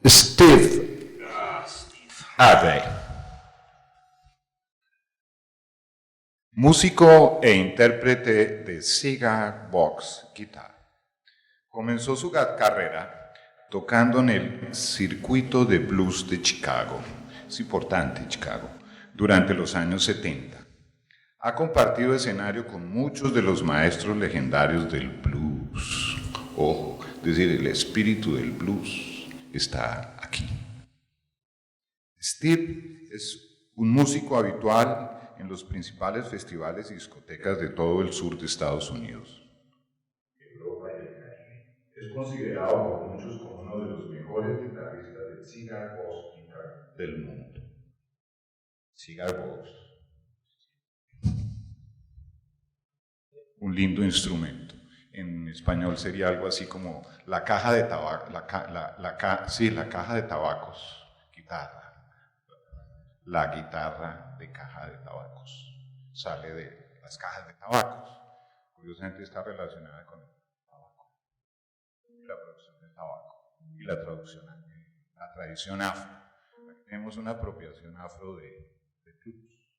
Steve Ade, músico e intérprete de cigar box guitar. Comenzó su carrera tocando en el circuito de blues de Chicago, es importante Chicago, durante los años 70. Ha compartido escenario con muchos de los maestros legendarios del blues. Ojo, es decir, el espíritu del blues está aquí. Steve es un músico habitual en los principales festivales y discotecas de todo el sur de Estados Unidos. Europa y el Caribe. Es considerado por muchos como uno de los mejores guitarristas de cigar box guitar del mundo. Cigar box. Un lindo instrumento. En español sería algo así como la caja de tabaco, la caja de tabacos, guitarra. La guitarra de caja de tabacos sale de las cajas de tabacos. Curiosamente está relacionada con el tabaco, la producción del tabaco y la tradición afro. Aquí tenemos una apropiación afro de blues,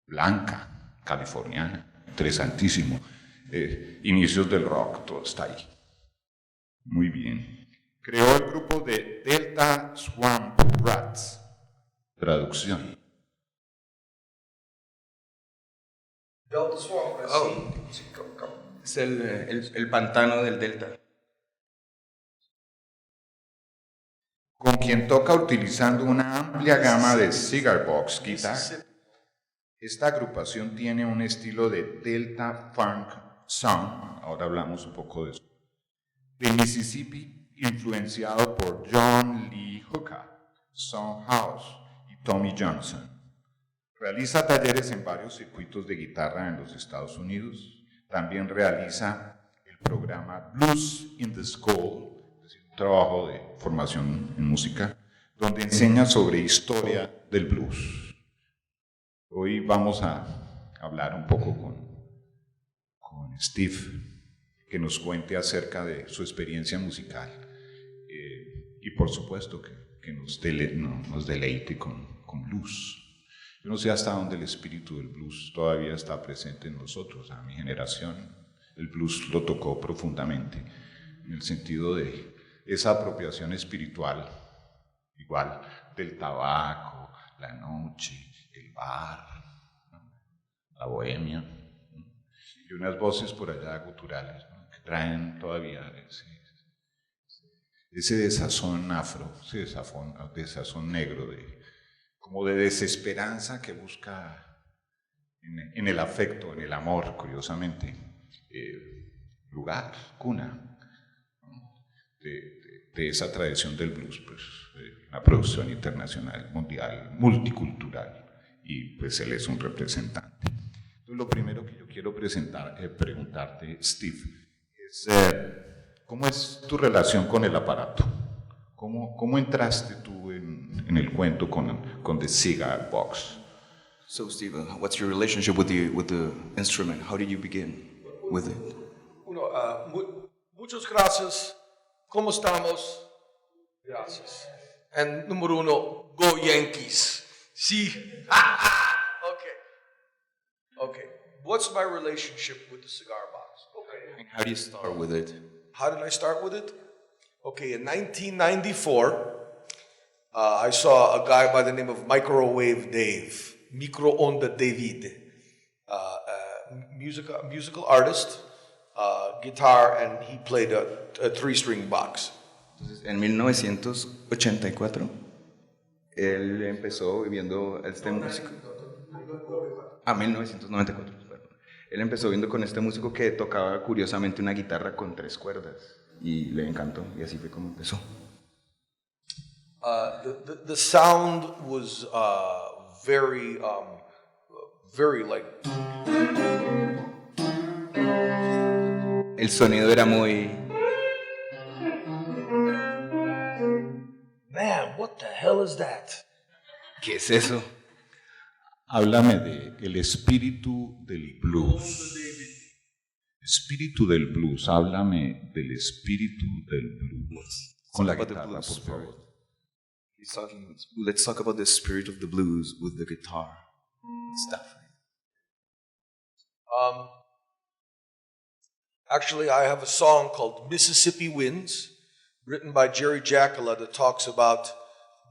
blanca, californiana, interesantísimo. Inicios del rock, todo está ahí. Muy bien. Creó el grupo de Delta Swamp Rats. Traducción. Delta Swamp, Es el pantano del delta. Con quien toca utilizando una amplia gama de cigar box guitar. Esta agrupación tiene un estilo de Delta Funk Sound, ahora hablamos un poco de eso, de Mississippi, influenciado por John Lee Hooker, Son House y Tommy Johnson. Realiza talleres en varios circuitos de guitarra en los Estados Unidos. También realiza el programa Blues in the School, es decir, un trabajo de formación en música, donde enseña sobre historia del blues. Hoy vamos a hablar un poco con Steve, que nos cuente acerca de su experiencia musical y por supuesto que nos deleite con blues. Yo no sé hasta dónde el espíritu del blues todavía está presente en nosotros. A mi generación el blues lo tocó profundamente, en el sentido de esa apropiación espiritual, igual del tabaco, la noche, el bar, ¿no? La bohemia, ¿no? Y unas voces por allá guturales, ¿no? Que traen todavía ese desazón afro, ese desazón negro, como de desesperanza que busca en el afecto, en el amor, curiosamente, lugar, cuna, ¿no? de esa tradición del blues, pues, una producción internacional, mundial, multicultural, y pues él es un representante. Entonces, lo primero que yo quiero preguntarte, Steve, es ¿cómo es tu relación con el aparato? ¿Cómo entraste tú en el cuento con the cigar box? So Steve, what's your relationship with the instrument? How did you begin with it? Muchas gracias. ¿Cómo estamos? Gracias. And número uno, go Yankees. Sí. Okay. What's my relationship with the cigar box? Okay. And how do you start with it? How did I start with it? Okay, in 1994, I saw a guy by the name of Microwave Dave, Microonda David, musical artist, guitar, and he played a three-string box. Entonces, en 1984, él empezó viviendo este músico. 1994, perdón. Él empezó viendo con este músico que tocaba curiosamente una guitarra con 3 cuerdas y le encantó y así fue como empezó. The sound was very like. El sonido era muy. Man, what the hell is that? ¿Qué es eso? Háblame del espíritu del blues. Espíritu del blues, háblame del espíritu del blues. Con la guitarra, por favor. Let's talk about the spirit of the blues with the guitar stuff. Actually, I have a song called Mississippi Winds, written by Jerry Jackala, that talks about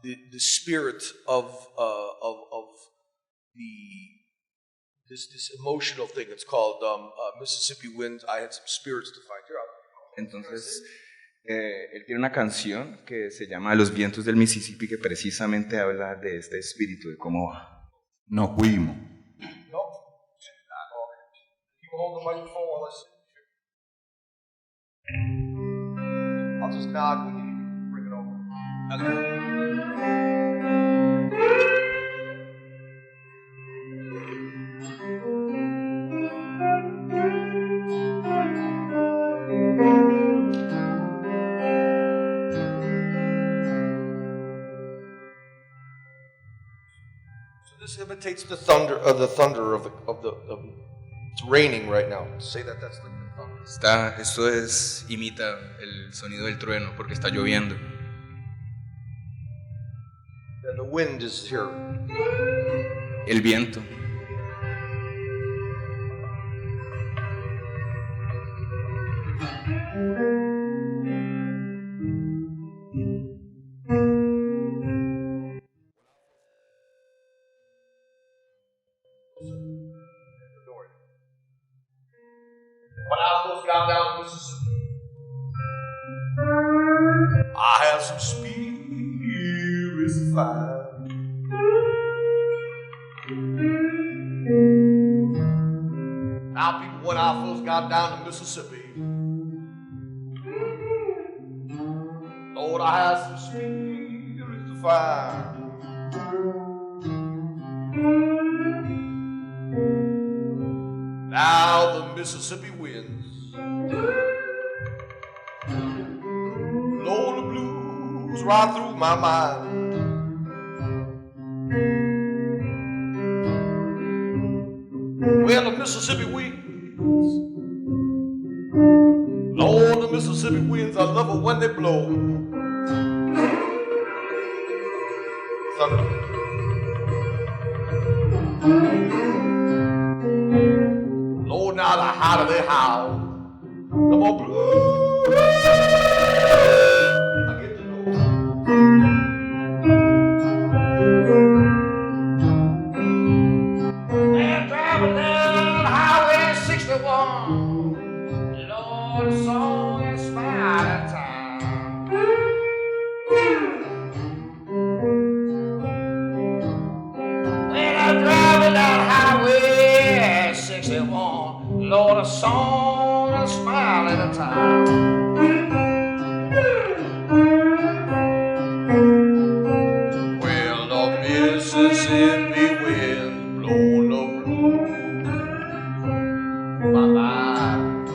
the spirit of this emotional thing. It's called Mississippi Winds. I had some spirits to find here. Entonces, él tiene una canción que se llama Los vientos del Mississippi, que precisamente habla de este espíritu, de cómo va. Nos fuimos. No? You hold the microphone while I sing. I'll just nod when you bring it over. So this imitates the thunder of the it's raining right now. Say that's like the thunder. Esto imita el sonido del trueno porque está lloviendo. And the wind is here. El viento. When I first got down to Mississippi, I had some spirits to find. Now, people, when I first got down to Mississippi, Lord, I had some spirits to find. Now the Mississippi winds blow the blues right through my mind. Well, the Mississippi winds, Lord, the Mississippi winds, I love it when they blow. Thunder. Lord, now the hotter they howl, the more blue I get to know. They're driving down Highway 61. Lord, the song is smiling time. When I'm driving down Highway 61, Lord, a song and a smile at a time. Well, the Mississippi winds blow the blues my mind.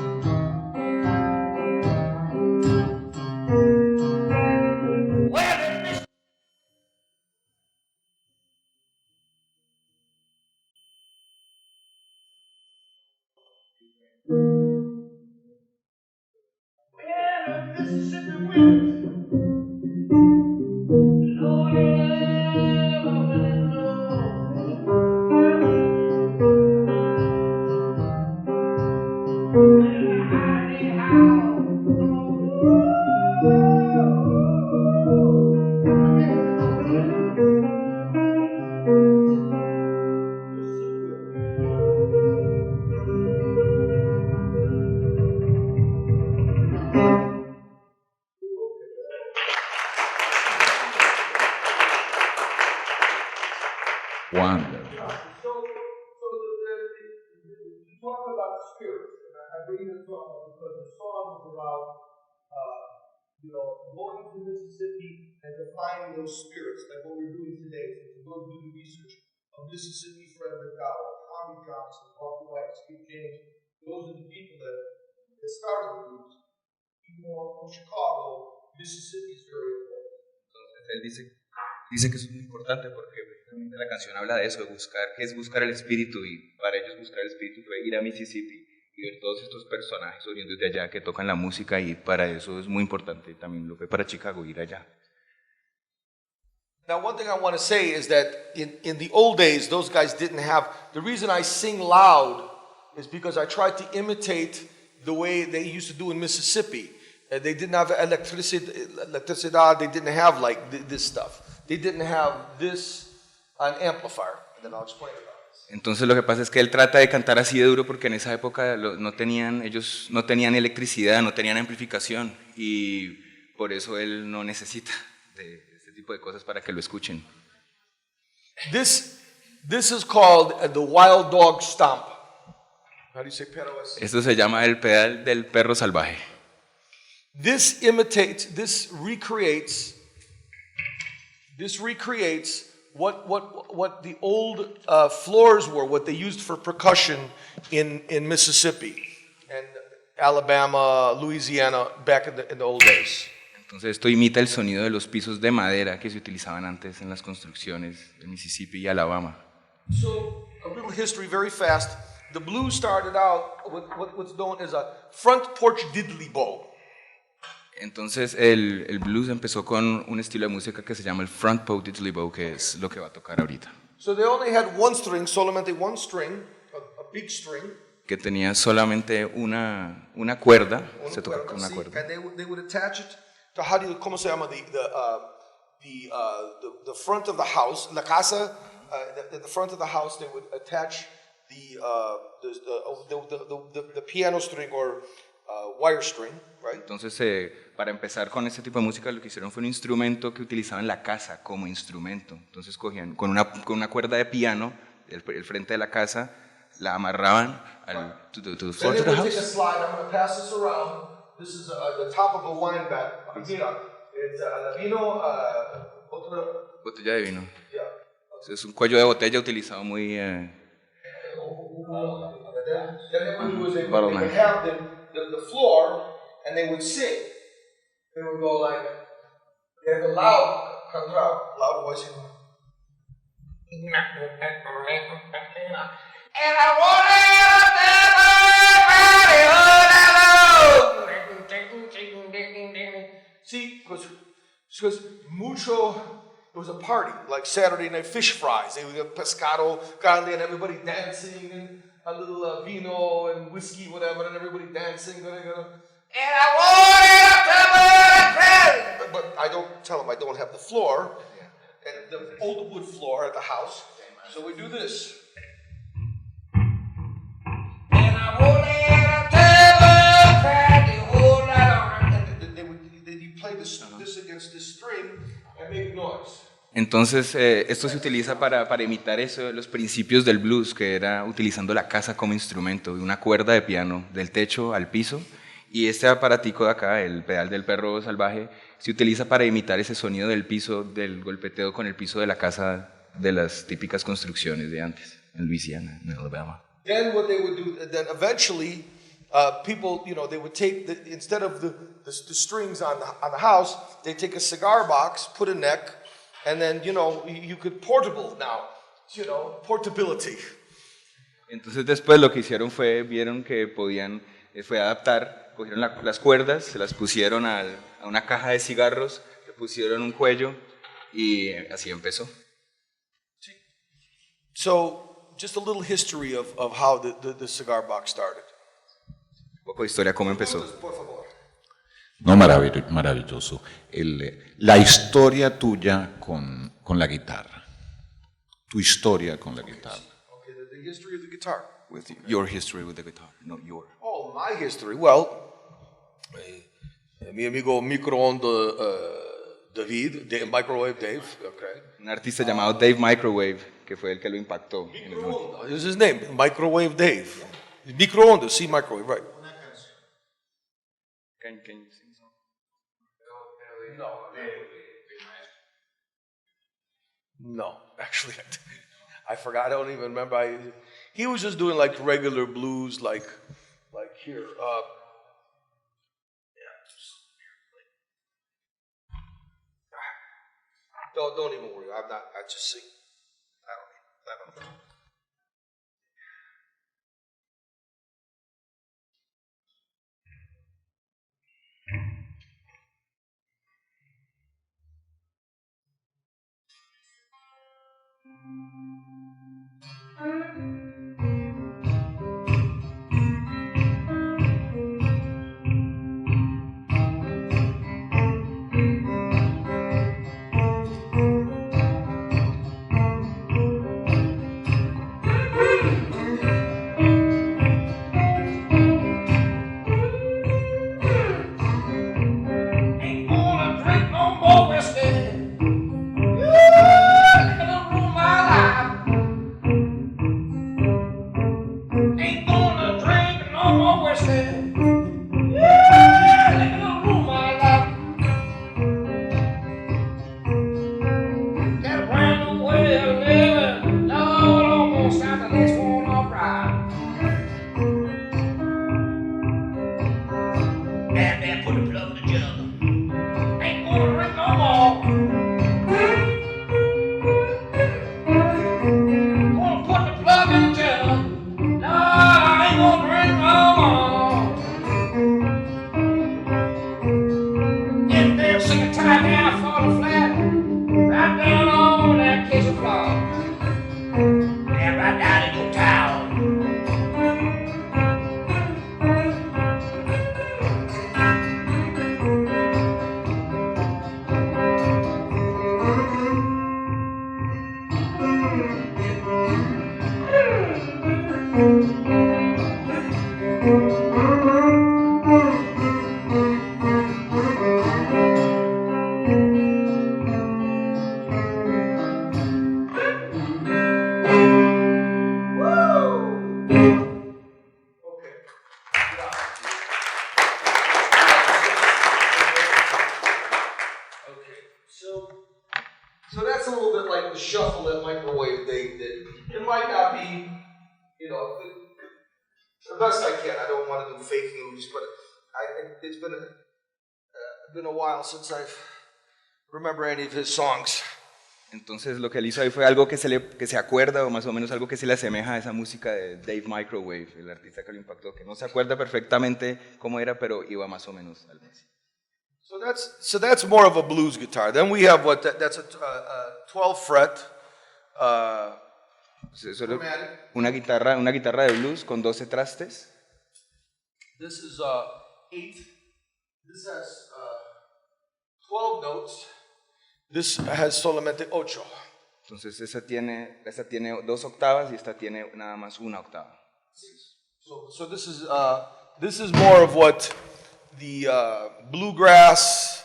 Well, the Mississippi winds, Lord, Wonderful. So you talk about the spirits, and I bring this song because the song is about, going to Mississippi and defining those spirits, like what we're doing today. So to go do the research of Mississippi, Fred McDowell, Tommy Johnson, Walter White, Steve James, those are the people that started the blues. Even from Chicago, Mississippi is very important. Entonces él dice que eso es muy importante porque precisamente la canción habla de eso, de buscar, que es buscar el espíritu, y para ellos buscar el espíritu fue ir a Mississippi y ver todos estos personajes oriundos de allá que tocan la música, y para eso es muy importante. También lo fue para Chicago, ir allá. Now, one thing I want to say is that in the old days, those guys didn't have, the reason I sing loud is because I tried to imitate the way they used to do in Mississippi. They didn't have electricidad, they didn't have like this stuff. They didn't have this, an amplifier. And then I'll explain about this. Entonces lo que pasa es que él trata de cantar así de duro porque en esa época ellos no tenían electricidad, no tenían amplificación y por eso él no necesita de este tipo de cosas para que lo escuchen. This is called the wild dog stomp. How do you say pedal? Esto se llama el pedal del perro salvaje. This recreates what the old floors were, what they used for percussion in Mississippi and Alabama, Louisiana, back in the old days. Entonces esto imita el sonido de los pisos de madera que se utilizaban antes en las construcciones de Mississippi y Alabama. So, a little history very fast. The blues started out with what's known as a front porch diddly bow. Entonces el blues empezó con un estilo de música que se llama el front porch diddly bow, que es lo que va a tocar ahorita. So they only had one string, solamente one string, a big string. Que tenía solamente una cuerda, se toca con una cuerda. And they would attach it to ¿cómo se llama? The front of the house, la casa, the front of the house. They would attach the piano string or wire string, right? Entonces, para empezar con este tipo de música, lo que hicieron fue un instrumento que utilizaban en la casa como instrumento. Entonces cogían con una cuerda de piano el frente de la casa, la amarraban to the floor of the house. Take a slide. I'm going to pass this around. This is the top of a wine vat. Mira, it's vino, Botella de vino. yeah. Es un cuello de botella utilizado muy... Then they would do is they would have the floor, and they would sing. They would go like, they have a loud voice. And I want see, because it was a party, like Saturday night fish fries. They would get pescado grande and everybody dancing and a little vino and whiskey, whatever, and everybody dancing. And I want it, but I don't tell them I don't have the floor, and the old wood floor at the house. So we do this. And I want it, then you play this against this string and make noise. Entonces, esto se utiliza para imitar eso, los principios del blues, que era utilizando la casa como instrumento, una cuerda de piano del techo al piso, y este aparatico de acá, el pedal del perro salvaje, se utiliza para imitar ese sonido del piso, del golpeteo con el piso de la casa de las típicas construcciones de antes, en Louisiana, en Alabama. Then what they would do, then eventually, people, they would take, instead of the strings on the house, they take a cigar box, put a neck, and then, you could portable now, portability. Entonces después lo que hicieron vieron que fue adaptar, cogieron las cuerdas, se las pusieron a una caja de cigarros, le pusieron un cuello y así empezó. So, just a little history of how the cigar box started. Un poco de historia cómo empezó. Por favor. No, maravilloso. La historia tuya con la guitarra. Tu historia con la guitarra. Okay, the history of the guitar. With your history with the guitar, not your. Oh, my history. Well, mi amigo microondas David, Microwave Dave, okay. Un artista llamado Dave Microwave, que fue el que lo impactó. Microondas is his name, Microwave Dave. Microondas, sí, microwave, right. Can you sing something? No, actually, I forgot. I don't even remember. He was just doing like regular blues, like here. Don't even worry. I'm not. I just sing. I don't know. So that's a little bit like the shuffle that microwave they did. It might not be, the best I can. I don't want to do fake news, but it's been a while since I've remember any of his songs. Entonces lo que él hizo ahí fue algo que se acuerda, o más o menos algo que se le asemeja a esa música de Dave Microwave, el artista que lo impactó, que no se acuerda perfectamente cómo era, pero iba más o menos algo así. So that's more of a blues guitar. Then we have that's a 12 fret. Una guitarra de blues con 12 trastes. This is 8. This has 12 notes. This has solamente 8. Entonces esta tiene 2 octavas y esta tiene nada más una octava. So this is more of what the bluegrass,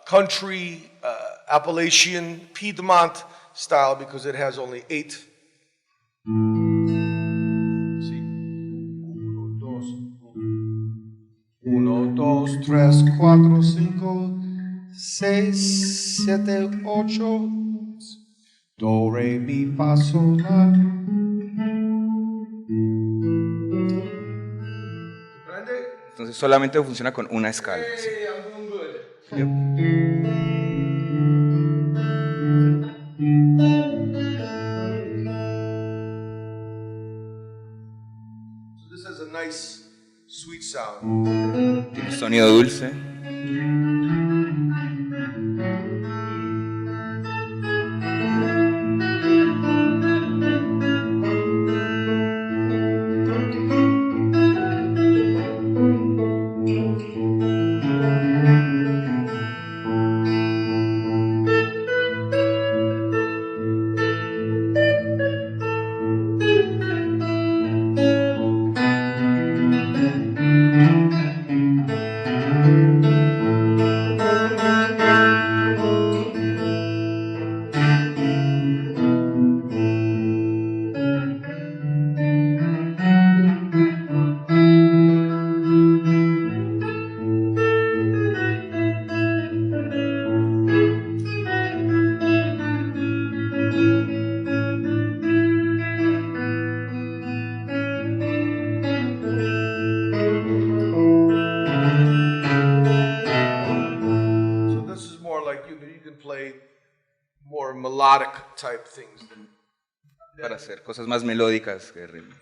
country, Appalachian, Piedmont style, because it has only 8. Sí. 1, 2, 3, 4, 5, 6, 7, 8. Do, re, mi, fa, sol, la. Entonces solamente funciona con una escala. ¿Sí? Yep. So this has a nice, sweet sound. Tiene un sonido dulce. Type things. Para hacer cosas más melódicas que ritmo.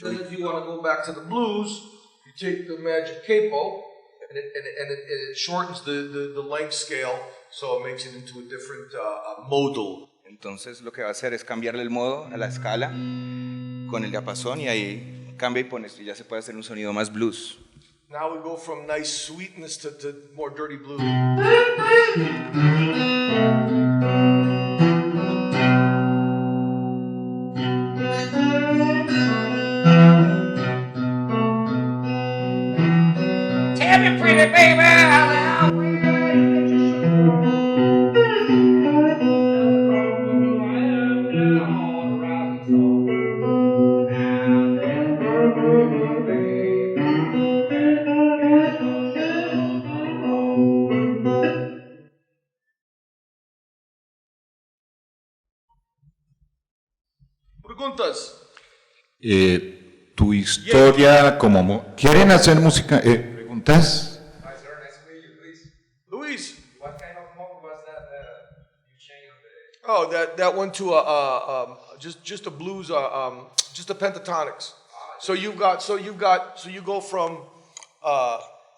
Then if you want to go back to the blues, you take the magic capo and it shortens the length scale, so it makes it into a different modal, and Entonces lo que va a hacer es cambiarle el modo a la escala con el diapasón y ahí cambia y pone esto y ya se puede hacer un sonido más blues. Now we go from nice sweetness to more dirty blues. Tell me, pretty baby, how Preguntas. Tu historia como... ¿Quieren hacer música? ¿Preguntas? Luis. What kind of mode was that you changed on the... Oh, that went to just a blues, just a pentatonics. So you go from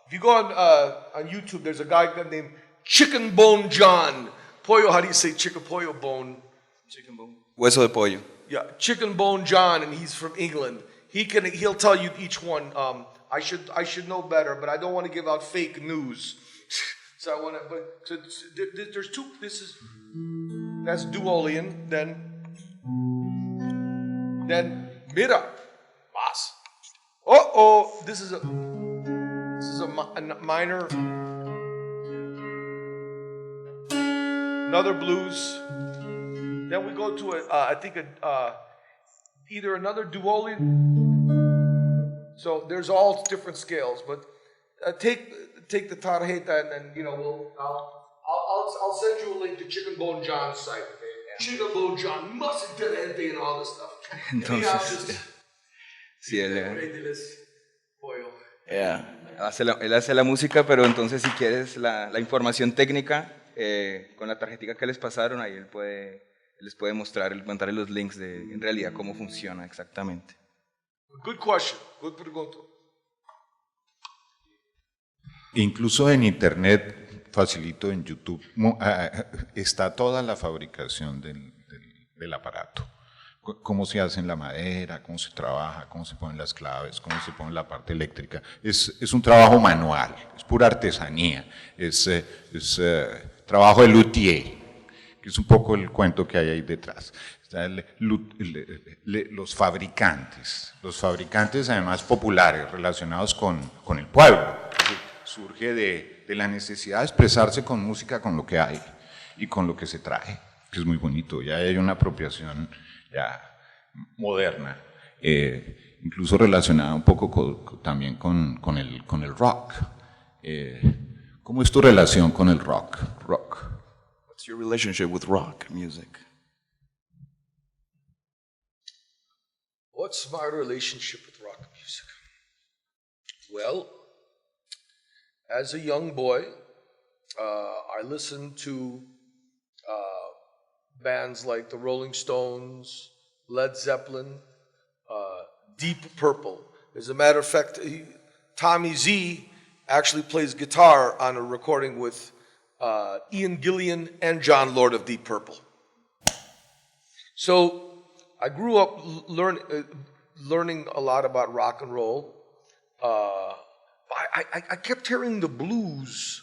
if you go on YouTube, there's a guy named Chicken Bone John. Pollo, how do you say chicken? Pollo bone. Chicken bone. Hueso de pollo. Yeah, Chicken Bone John, and he's from England. He'll tell you each one. I should know better, but I don't want to give out fake news. So I want to. There's two. That's Duolian. Then Mira, Bas. This is a minor. Another blues. Then we go to either another Duolian. So there's all different scales, but take the tarjeta and then I'll send you a link to Chicken Bone John's site. Chicken Bone John, must interente and all this stuff. Entonces, sí, él hace la música, pero entonces si quieres la información técnica, con la tarjetita que les pasaron, ahí él les puede mandarle los links de en realidad cómo funciona exactamente. Good question. Good pregunta. Incluso en internet, facilito en YouTube, está toda la fabricación del aparato. Cómo se hace en la madera, cómo se trabaja, cómo se ponen las claves, cómo se pone la parte eléctrica. Es un trabajo manual, es pura artesanía, es trabajo de luthier, que es un poco el cuento que hay ahí detrás. Los fabricantes además populares, relacionados con el pueblo. Surge de la necesidad de expresarse con música, con lo que hay y con lo que se trae, que es muy bonito. Ya hay una apropiación ya moderna, incluso relacionada un poco también con el rock. ¿Cómo es tu relación con el rock? What's your relationship with rock music? What's my relationship with rock music? Well, as a young boy, I listened to bands like the Rolling Stones, Led Zeppelin, Deep Purple. As a matter of fact, Tommy Z actually plays guitar on a recording with Ian Gillan and John Lord of Deep Purple. So I grew up learning a lot about rock and roll. I kept hearing the blues,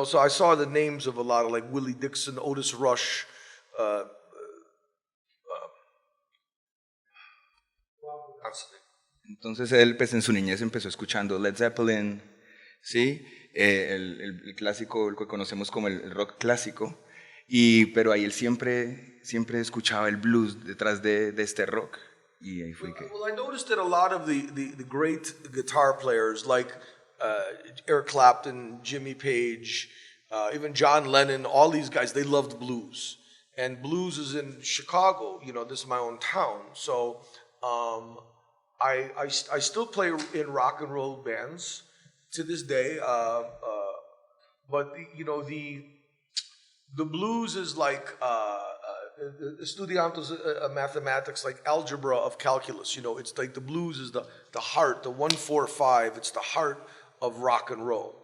so I saw the names of a lot of like Willie Dixon, Otis Rush, Entonces él pues en su niñez empezó escuchando Led Zeppelin, ¿sí? El clásico, el que conocemos como el rock clásico, pero ahí él siempre escuchaba el blues detrás de este rock. Y ahí fue que... Well, I noticed that a lot of the great guitar players like Eric Clapton, Jimmy Page, even John Lennon, all these guys, they loved blues. And blues is in Chicago, this is my own town. So I still play in rock and roll bands to this day. But the blues is like estudiantes mathematics, like algebra of calculus. It's like the blues is the heart, the 1-4-5. It's the heart of rock and roll.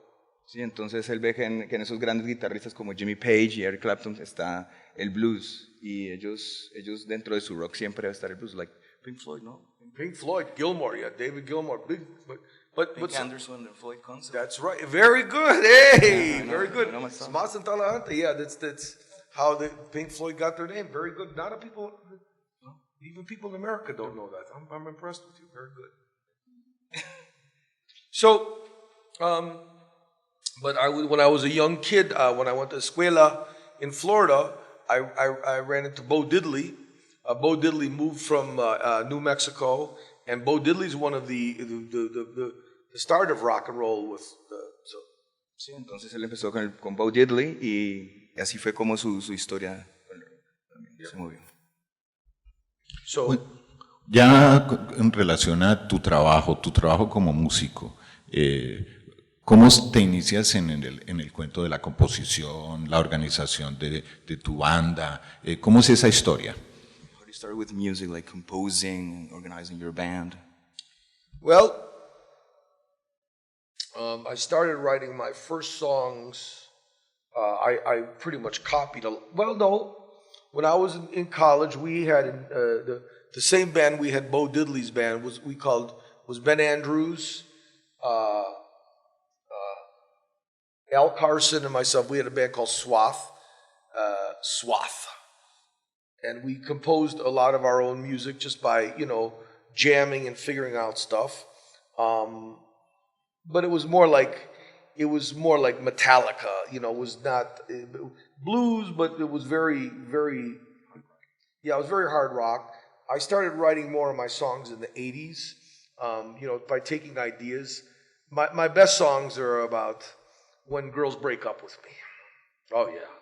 Sí, entonces él ve que en esos grandes guitarristas como Jimmy Page y Eric Clapton está el blues, y ellos dentro de su rock siempre va a estar el blues, like Pink Floyd, ¿no? Pink Floyd, Gilmore, yeah, David Gilmore, big, but Pink Anderson and Floyd Concept. that's right. Very good. Hey, Yeah, I know, very good. I know my song. Smas and Talahante. Yeah, that's how the Pink Floyd got their name. Very good. Not a people, even people in America don't know that. I'm impressed with you. Very good. So, but when I was a young kid, when I went to escuela in Florida, I ran into Bo Diddley. Bo Diddley moved from New Mexico, and Bo Diddley's one of the start of rock and roll with so. Sí, entonces él empezó con Bo Diddley, y así fue como su historia se movió. So, Ya en relación a tu trabajo como músico, ¿cómo te inicias en el cuento de la composición, la organización de tu banda? ¿Cómo es esa historia? How do you start with music, like composing, organizing your band? well, I started writing my first songs. I pretty much copied. When I was in college, we had the same band we had. Bo Diddley's band was Ben Andrews, Al Carson, and myself. We had a band called Swath, and we composed a lot of our own music just by jamming and figuring out stuff. But it was more like Metallica. It was not blues, but it was very, very, it was very hard rock. I started writing more of my songs in the 80s, by taking ideas. My best songs are about when girls break up with me. Oh, yeah.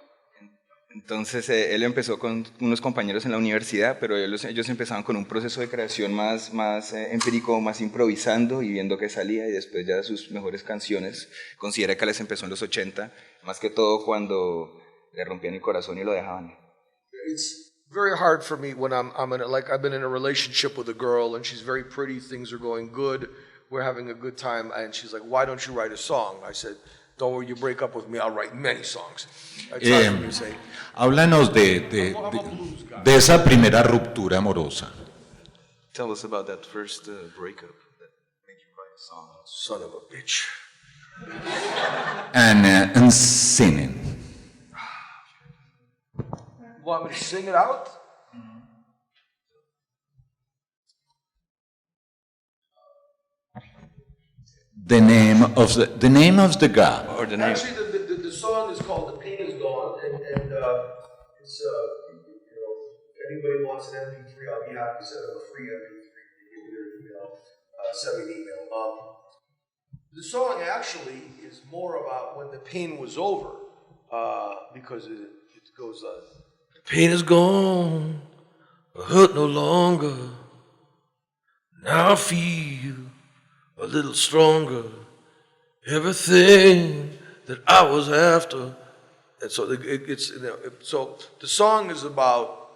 Entonces él empezó con unos compañeros en la universidad, pero ellos empezaban con un proceso de creación más empírico, más improvisando y viendo qué salía, y después ya sus mejores canciones considera que les empezó en los 80, más que todo cuando le rompían el corazón y lo dejaban. It's very hard for me when I've been in a relationship with a girl and she's very pretty, things are going good, we're having a good time, and she's like, why don't you write a song? I said, don't worry, you break up with me, I'll write many songs. It's hard for me to say. Háblanos de esa primera ruptura amorosa. Tell us about that first breakup that made you write a song. Son of a bitch. And singing. Want me to sing it out? The name of the god. Or the name. Actually, the song is called "The Pain Is Gone," and it's if anybody wants an MP3, I'll be happy to send them a free MP3. Send me an email. The song actually is more about when the pain was over, because it goes. The pain is gone, I hurt no longer. Now I feel a little stronger. Everything that I was after, and so so the song is about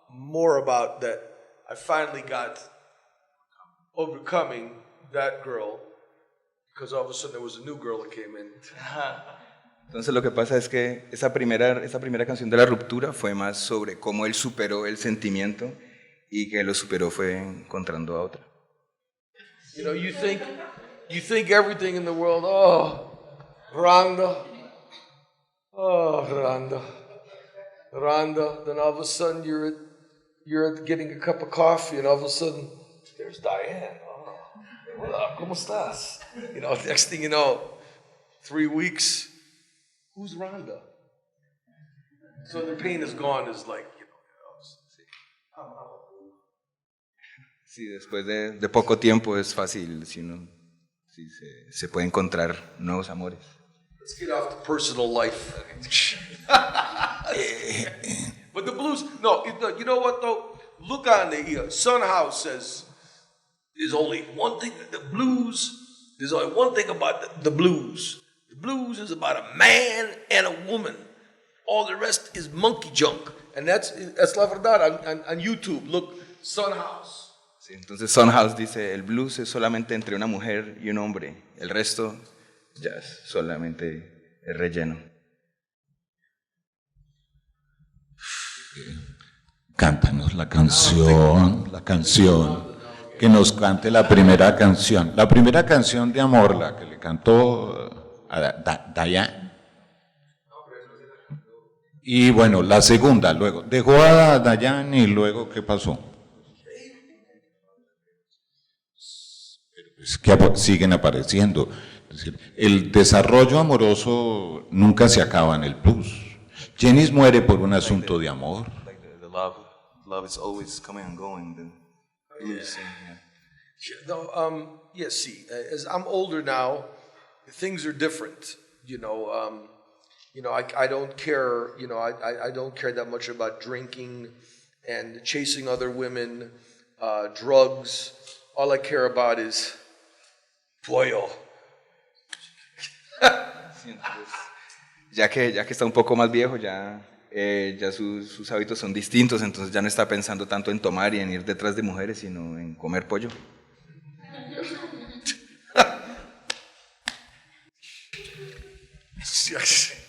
more about that. I finally got overcoming that girl because all of a sudden there was a new girl that came in. Entonces lo que pasa es que esa primera canción de la ruptura fue más sobre cómo él superó el sentimiento y que lo superó fue encontrando a otra. You think everything in the world, Rhonda, then all of a sudden you're getting a cup of coffee, and all of a sudden there's Diane. Hola, ¿cómo estás? Next thing you know, 3 weeks, who's Rhonda? So the pain is gone is like, Sí, después de poco tiempo es fácil, si se puede encontrar nuevos amores. Let's get off the personal life. But the blues, no, you know what though? Look on the Sun House says there's only one thing, there's only one thing about the blues. The blues is about a man and a woman. All the rest is monkey junk. And that's la verdad on YouTube. Look, Sun House. Sí, entonces Son House dice, el blues es solamente entre una mujer y un hombre, el resto ya es solamente el relleno. Cántanos la canción, que nos cante la primera canción de amor, la que le cantó a Dayan. Y bueno, la segunda, luego, dejó a Dayan y luego, ¿qué pasó? Es que siguen apareciendo. Es decir, el desarrollo amoroso nunca se acaba en el blues. Janis muere por un asunto de amor. The love is always coming and going. The blues, yeah. No, yes, see, as I'm older now, things are different. I don't care. I don't care that much about drinking and chasing other women, drugs. All I care about is pollo. Sí, entonces, ya que está un poco más viejo, ya sus hábitos son distintos, entonces ya no está pensando tanto en tomar y en ir detrás de mujeres, sino en comer pollo.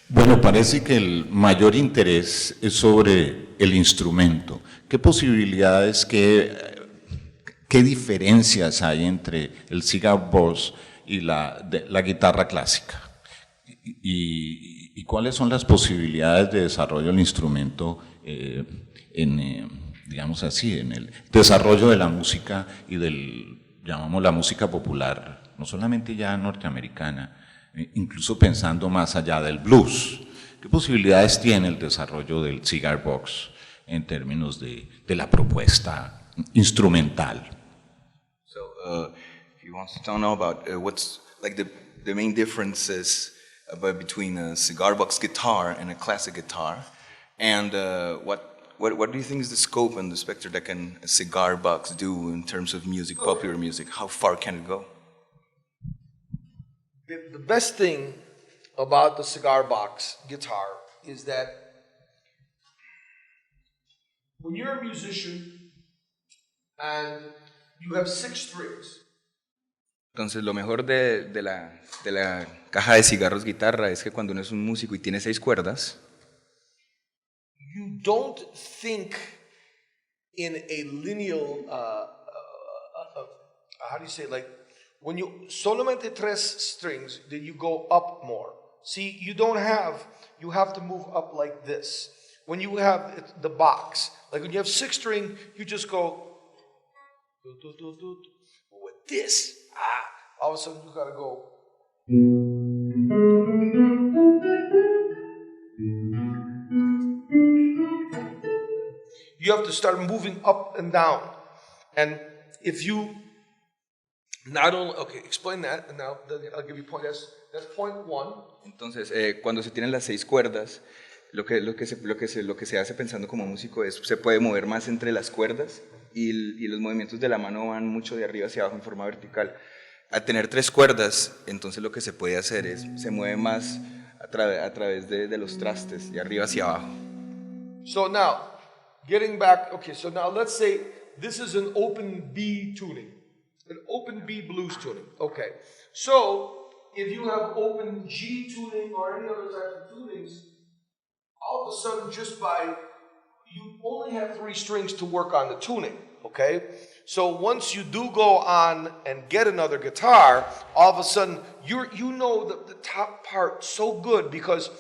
Bueno, parece que el mayor interés es sobre el instrumento. ¿Qué posibilidades, qué diferencias hay entre el cigar box y la guitarra clásica? ¿Y cuáles son las posibilidades de desarrollo del instrumento digamos así, en el desarrollo de la música y llamamos la música popular, no solamente ya norteamericana, incluso pensando más allá del blues? ¿Qué posibilidades tiene el desarrollo del cigar box en términos de la propuesta instrumental? So, he wants to know about what's like the main differences between a cigar box guitar and a classic guitar, and what do you think is the scope and the spectrum that can a cigar box do in terms of music, popular music? How far can it go? The best thing about the cigar box guitar is that when you're a musician and you have 6 strings. Entonces, lo mejor de la caja de cigarros guitarra es que cuando uno es un músico y tiene 6 cuerdas, you don't think in a lineal, how do you say, like, when you solamente 3 strings, then you go up more. See, you have to move up like this. When you have the box, like when you have 6 string, you just go, with this, all of a sudden you gotta go. You have to start moving up and down. And if you not only, okay, explain that, and now I'll give you point. That's point 1. Entonces, cuando se tienen las 6 cuerdas, lo que se hace pensando como músico es se puede mover más entre las cuerdas y los movimientos de la mano van mucho de arriba hacia abajo en forma vertical. Al tener 3 cuerdas, entonces lo que se puede hacer es se mueve más a través de los trastes, de arriba hacia abajo. So now, getting back, okay, so now let's say this is an open B tuning, an open B blues tuning. Okay, so if you have open G tuning or any other types of tunings, all of a sudden you only have 3 strings to work on the tuning, okay? So once you do go on and get another guitar, all of a sudden you know the top part so good because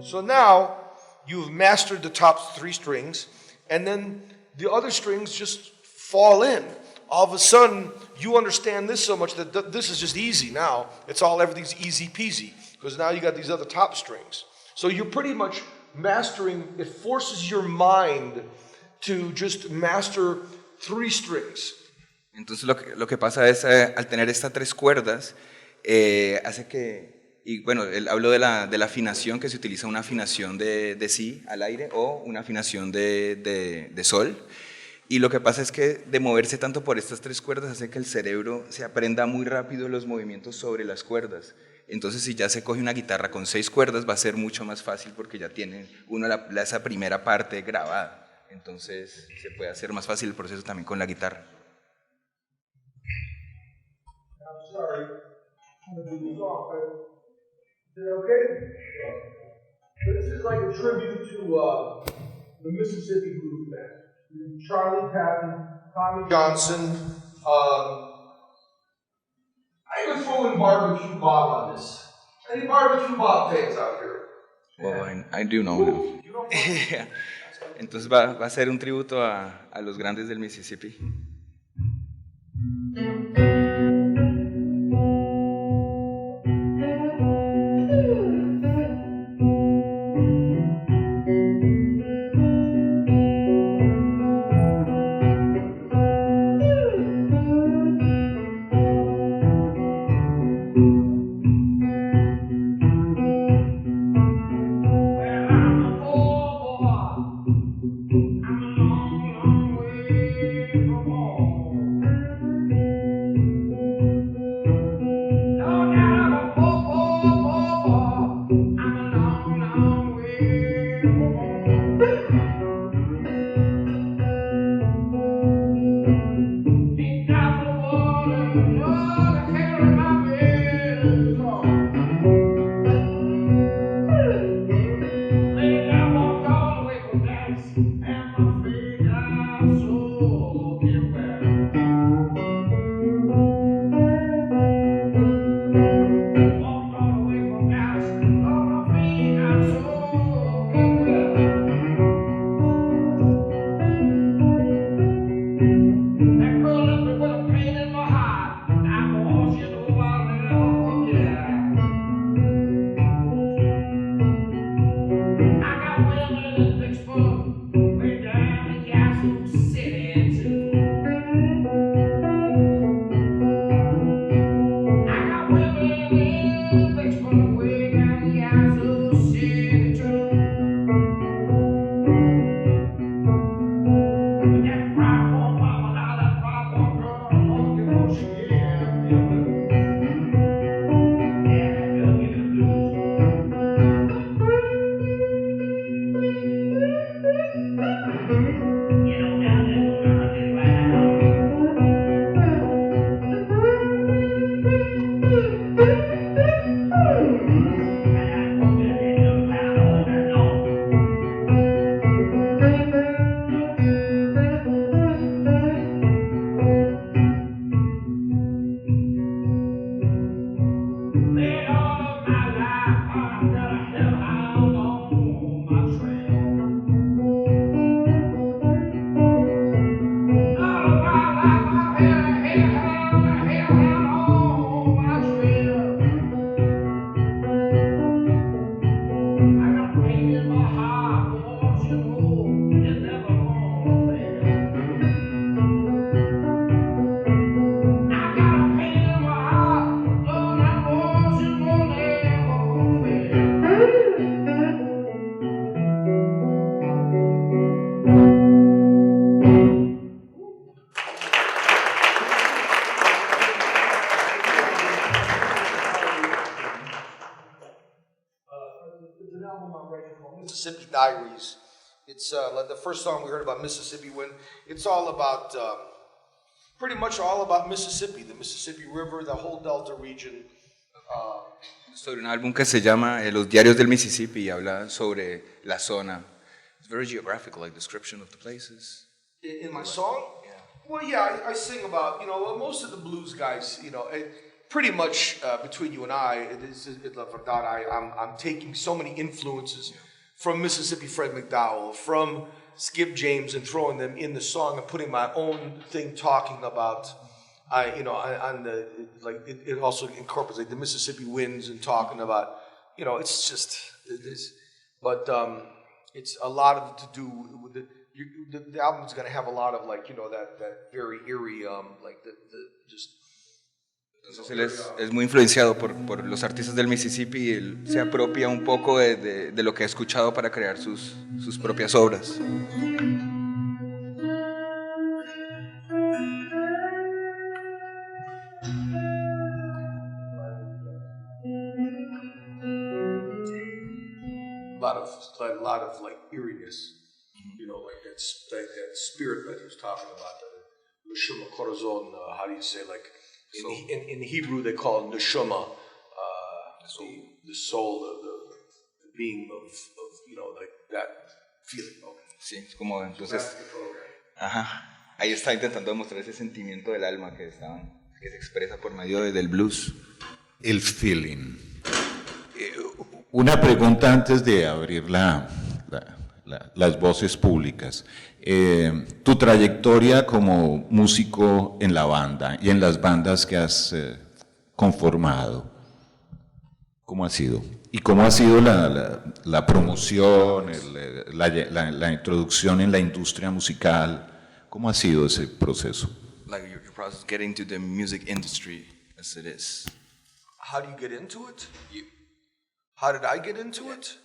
so now you've mastered the top 3 strings, and then the other strings just fall in. All of a sudden, you understand this so much that this is just easy now. Everything's easy peasy, because now you got these other top strings. So you're pretty much mastering, it forces your mind to just master 3 strings. Entonces lo que pasa es, al tener estas 3 cuerdas, hace que, y bueno, hablo de la afinación, que se utiliza una afinación de si al aire o una afinación de sol. Y lo que pasa es que de moverse tanto por estas 3 cuerdas hace que el cerebro se aprenda muy rápido los movimientos sobre las cuerdas. Entonces si ya se coge una guitarra con 6 cuerdas va a ser mucho más fácil porque ya tiene uno esa primera parte grabada. Entonces se puede hacer más fácil el proceso también con la guitarra. I'm sorry, I'm gonna do this off, but is it okay? But this is like a tribute to the Mississippi Blues Band. Charlie Patton, Tommy Johnson. I would throw in Barbecue Bob on this. Any Barbecue Bob fans out here? Well, I do know him. You know? Entonces va a ser un tributo a los grandes del Mississippi. Mississippi Diaries. It's like the first song we heard about Mississippi Wind. It's all about, pretty much all about Mississippi, the Mississippi River, the whole Delta region. Sobre un álbum que se llama Los Diarios del Mississippi y habla sobre la zona. It's very geographical, like description of the places. In my song? Yeah. Well, yeah, I sing about, you know, most of the blues guys, you know, pretty much between you and I, I'm taking so many influences from Mississippi Fred McDowell, from Skip James, and throwing them in the song and putting my own thing talking about, you know, on the, like, it also incorporates like the Mississippi winds and talking about, you know, it's just, it is, but it's a lot of it to do with the album's going to have a lot of, like, you know, that very eerie, like the just. Entonces él es muy influenciado por los artistas del Mississippi y él se apropia un poco de lo que ha escuchado para crear sus propias obras. lot of like eeriness, you know, like that spirit that he was talking about, the neshama corazon. How do you say, like in Hebrew they call it neshama, the soul, the being of you know, like that feeling. Okay. Sí, es como entonces, ajá, ahí está intentando demostrar ese sentimiento del alma que se expresa por medio del blues. El feeling. Una pregunta antes de abrir las voces públicas. Tu trayectoria como músico en la banda y en las bandas que has conformado, ¿cómo ha sido? ¿Y cómo ha sido la promoción, la introducción en la industria musical? ¿Cómo ha sido ese proceso? Like your process getting to the music industry as it is. How do you get into it? How did I get into it?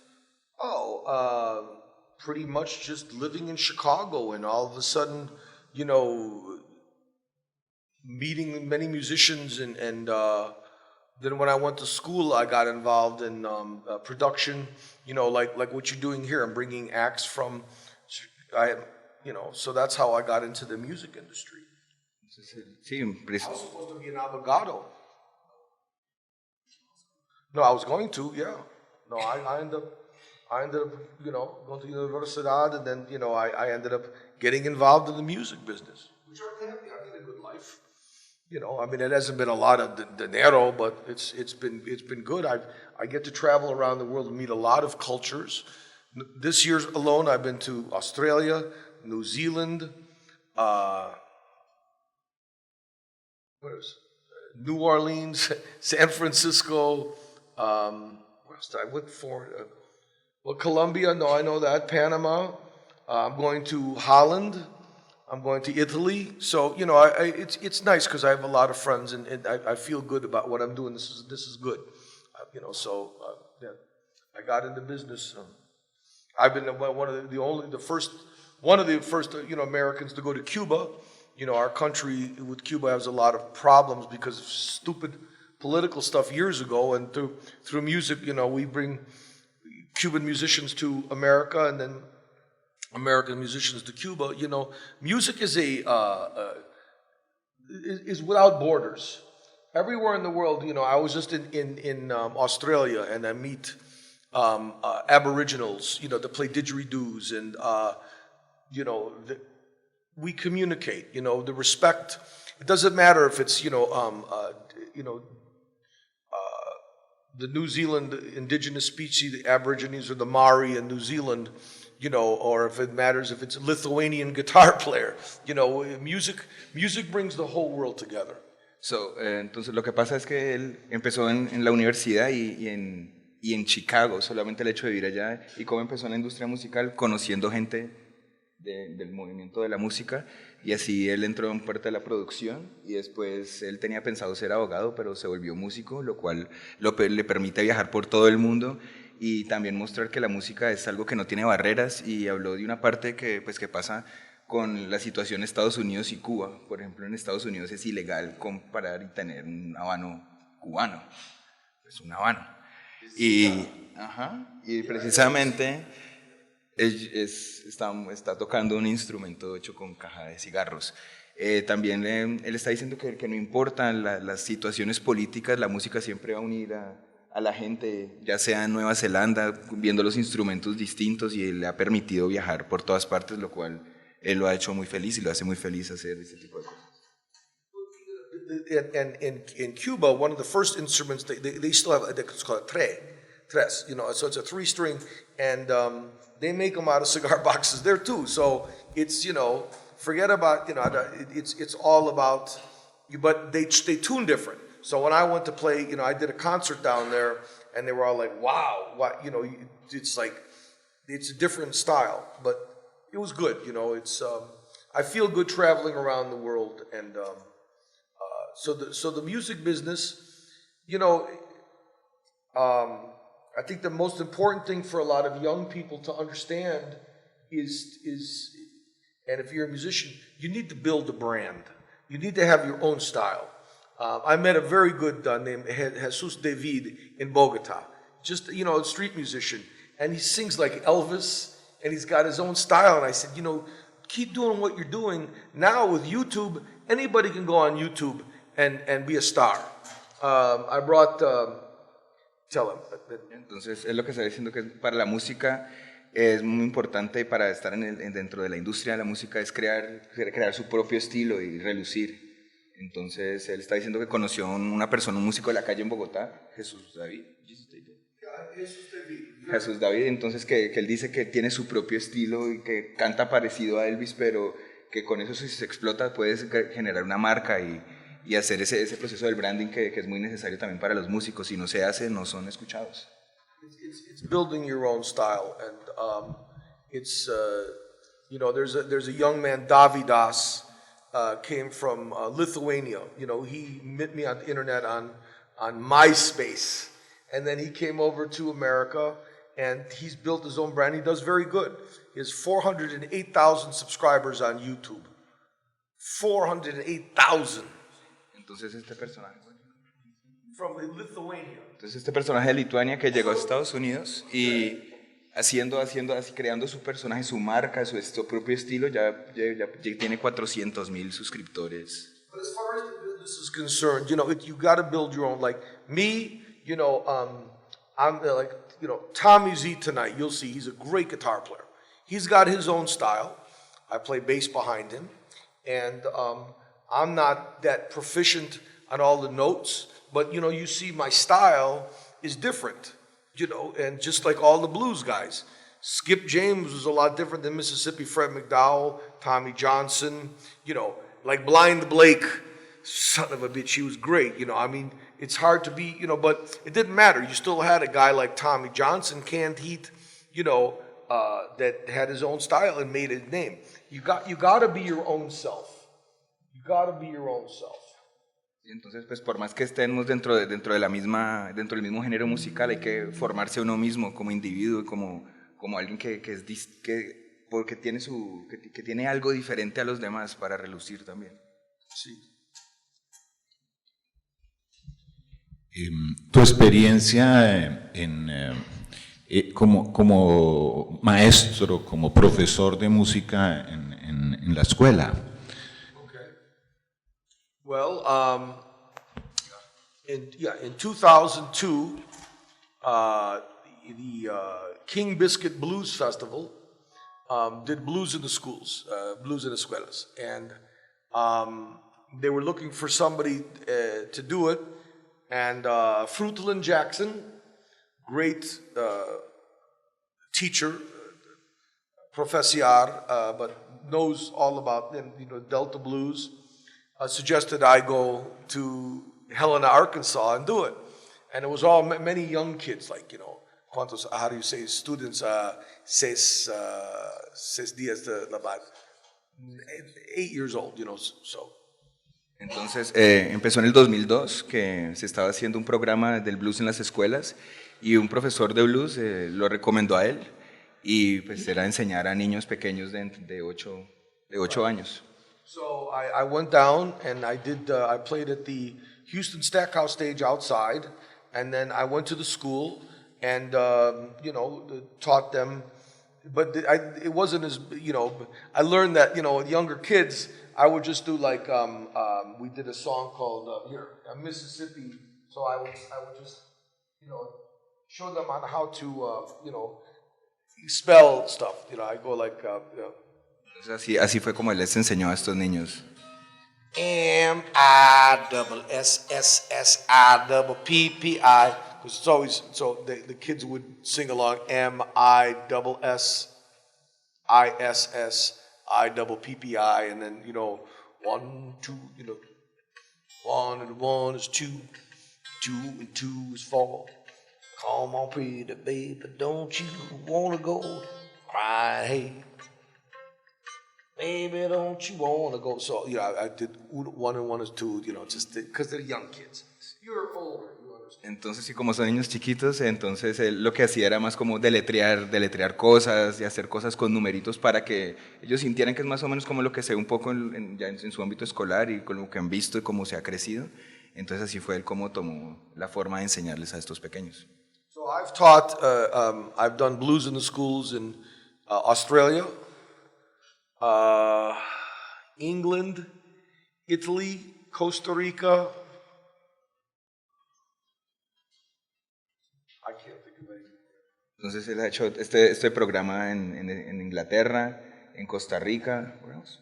Oh, pretty much just living in Chicago, and all of a sudden, you know, meeting many musicians, and then when I went to school, I got involved in production, you know, like what you're doing here. I'm bringing acts from, you know, so that's how I got into the music industry. Sí, I was supposed to be an abogado. No, I was going to, yeah. No, I ended up, you know, going to Universidad, and then, you know, I ended up getting involved in the music business, which I'm happy. I had a good life. You know, I mean, it hasn't been a lot of dinero, but it's been good. I get to travel around the world and meet a lot of cultures. This year alone, I've been to Australia, New Zealand, New Orleans, San Francisco. Where else did I went for? Well, Colombia. No, I know that. Panama. I'm going to Holland. I'm going to Italy. So, you know, it's nice because I have a lot of friends, and I feel good about what I'm doing. This is good. You know, so yeah, I got into business. I've been one of the first you know, Americans to go to Cuba. You know, our country with Cuba has a lot of problems because of stupid political stuff years ago, and through music, you know, we bring Cuban musicians to America, and then American musicians to Cuba. You know, music is is without borders. Everywhere in the world, you know, I was just in Australia, and I meet Aboriginals, you know, that play didgeridoos, and you know, we communicate. You know, the respect. It doesn't matter if it's, you know, the New Zealand indigenous species, the Aborigines or the Maori in New Zealand, you know, or if it matters if it's a Lithuanian guitar player. You know, music brings the whole world together. So, entonces lo que pasa es que él empezó en la universidad y en Chicago, solamente el hecho de vivir allá, y cómo empezó en la industria musical, conociendo gente del movimiento de la música, y así él entró en parte de la producción, y después él tenía pensado ser abogado, pero se volvió músico, lo cual le permite viajar por todo el mundo y también mostrar que la música es algo que no tiene barreras, y habló de una parte que pasa con la situación en Estados Unidos y Cuba. Por ejemplo, en Estados Unidos es ilegal comprar y tener un habano cubano, es un habano, y precisamente está tocando un instrumento hecho con caja de cigarros. También él está diciendo que no importan las situaciones políticas, la música siempre va a unir a la gente, ya sea en Nueva Zelanda, viendo los instrumentos distintos, y él le ha permitido viajar por todas partes, lo cual él lo ha hecho muy feliz y lo hace muy feliz hacer ese tipo de cosas. And in Cuba, one of the first instruments, they still have, it's called tres, you know, so it's a 3-string, and they make them out of cigar boxes there too. So it's, you know, forget about, you know, it's all about, but they tune different. So when I went to play, you know, I did a concert down there, and they were all like, wow, what, you know, it's like, it's a different style, but it was good, you know, it's, I feel good traveling around the world, and so the music business, you know, I think the most important thing for a lot of young people to understand is, and if you're a musician, you need to build a brand. You need to have your own style. I met a very good named Jesus David in Bogota, just, you know, a street musician, and he sings like Elvis, and he's got his own style. And I said, you know, keep doing what you're doing. Now with YouTube, anybody can go on YouTube and be a star. I brought, tell him. Entonces, es lo que está diciendo que para la música es muy importante para estar dentro de la industria de la música es crear su propio estilo y relucir. Entonces, él está diciendo que conoció una persona, un músico de la calle en Bogotá, Jesús David. Jesús David, entonces que él dice que tiene su propio estilo y que canta parecido a Elvis, pero que con eso si se explota puedes generar una marca y hacer ese proceso del branding que es muy necesario también para los músicos. Si no se hace, no son escuchados. It's building your own style, and it's you know, there's a young man, Davidas, came from Lithuania. You know, he met me on the internet on MySpace, and then he came over to America, and he's built his own brand. He does very good. He has 408,000 subscribers on YouTube. 408,000. Entonces este personaje. From Lithuania. Entonces este personaje de Lituania que llegó a Estados Unidos y creando su personaje, su marca, su propio estilo, ya tiene 400,000 suscriptores. But as far as the business is concerned, you know, you got to build your own. Like me, you know, I'm like, you know, Tommy Z tonight. You'll see he's a great guitar player. He's got his own style. I play bass behind him, and I'm not that proficient on all the notes. But, you know, you see my style is different, you know, and just like all the blues guys. Skip James was a lot different than Mississippi Fred McDowell, Tommy Johnson, you know, like Blind Blake, son of a bitch, he was great, you know. I mean, it's hard to be, you know, but it didn't matter. You still had a guy like Tommy Johnson, Canned Heat, you know, that had his own style and made his name. You got to be your own self. You got to be your own self. Entonces, pues por más que estemos dentro del mismo género musical, hay que formarse uno mismo como individuo, como alguien que tiene algo diferente a los demás para relucir también. Sí. Tu experiencia como maestro, como profesor de música en la escuela. Well, in 2002, the King Biscuit Blues Festival did blues in the schools, blues in escuelas, and they were looking for somebody to do it, and Fruitland Jackson, great teacher, professor, but knows all about, you know, Delta blues. Suggested I go to Helena, Arkansas, and do it. And it was all many young kids, like, you know, ¿cuántos, how do you say, students, 6 días de la edad, 8 years old, you know, so. Entonces, empezó en el 2002, que se estaba haciendo un programa del blues en las escuelas, y un profesor de blues lo recomendó a él, y pues era enseñar a niños pequeños de 8 años. So I went down and I played at the Houston Stackhouse stage outside, and then I went to the school and, you know, taught them, but it wasn't as, you know, I learned that, you know, with younger kids, I would just do like, we did a song called, Mississippi, so I would just, you know, show them on how to, you know, spell stuff, you know, I go like, you know, así fue como él les enseñó a estos niños. MISSSIPPI, because it's always, so the kids would sing along, MISSSIPPI, and then, you know, 1, 2, you know, 1 and 1 is 2, 2 and 2 is 4. Come on, pretty baby, don't you wanna go cry, hey? Baby, don't you wanna go? So, you know, I did 1 and 1 is 2, you know, just because they're young kids. You're older, you understand. Entonces, y como son niños chiquitos, entonces él lo que hacía era más como deletrear cosas y hacer cosas con numeritos para que ellos sintieran que es más o menos como lo que se ve un poco ya en su ámbito escolar y con lo que han visto y cómo se ha crecido. Entonces así fue él como tomó la forma de enseñarles a estos pequeños. So So I've taught, I've done blues in the schools in Australia, England, Italy, Costa Rica. I can't think of any. Entonces él ha hecho este programa en Inglaterra, en Costa Rica, where else?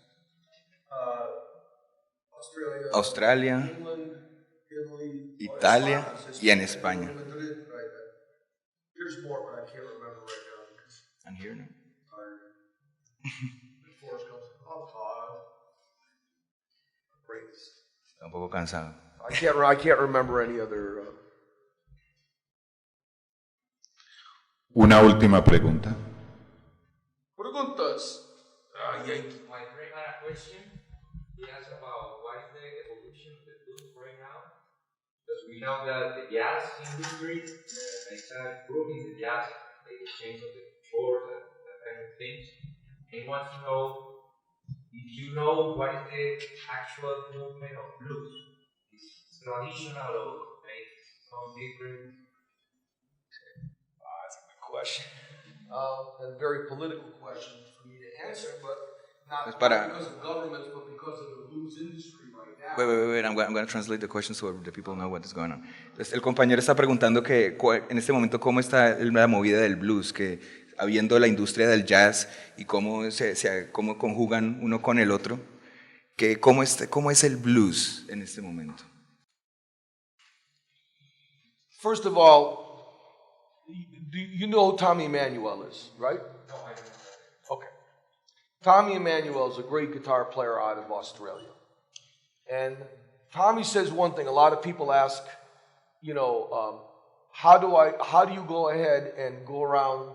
Australia, England, Italy, Italia y en España. There's more, but I can't remember right now because And here, no? before it comes up, Está un poco cansado. I can't remember any other. Una última pregunta. Preguntas. Yankee. My friend had a question. He asked about what is the evolution of the blues right now. Because we know that the jazz industry makes a group in the jazz, the exchange of the chords and that kind of things. He wants to know if you know what is the actual movement of blues. It's traditional or makes some different. That's a good question. A very political question for me to answer, but not para- because of governments, but because of the blues industry right now. Wait, I'm going to translate the question so the people know what is going on. Entonces, el compañero está preguntando que en este momento cómo está la movida del blues, que habiendo la industria del jazz y cómo cómo conjugan uno con el otro, que cómo es el blues en este momento. First of all, you know who Tommy Emmanuel is, right? No, I don't know. Okay. Tommy Emmanuel is a great guitar player out of Australia. And Tommy says one thing, a lot of people ask, how do you go ahead and go around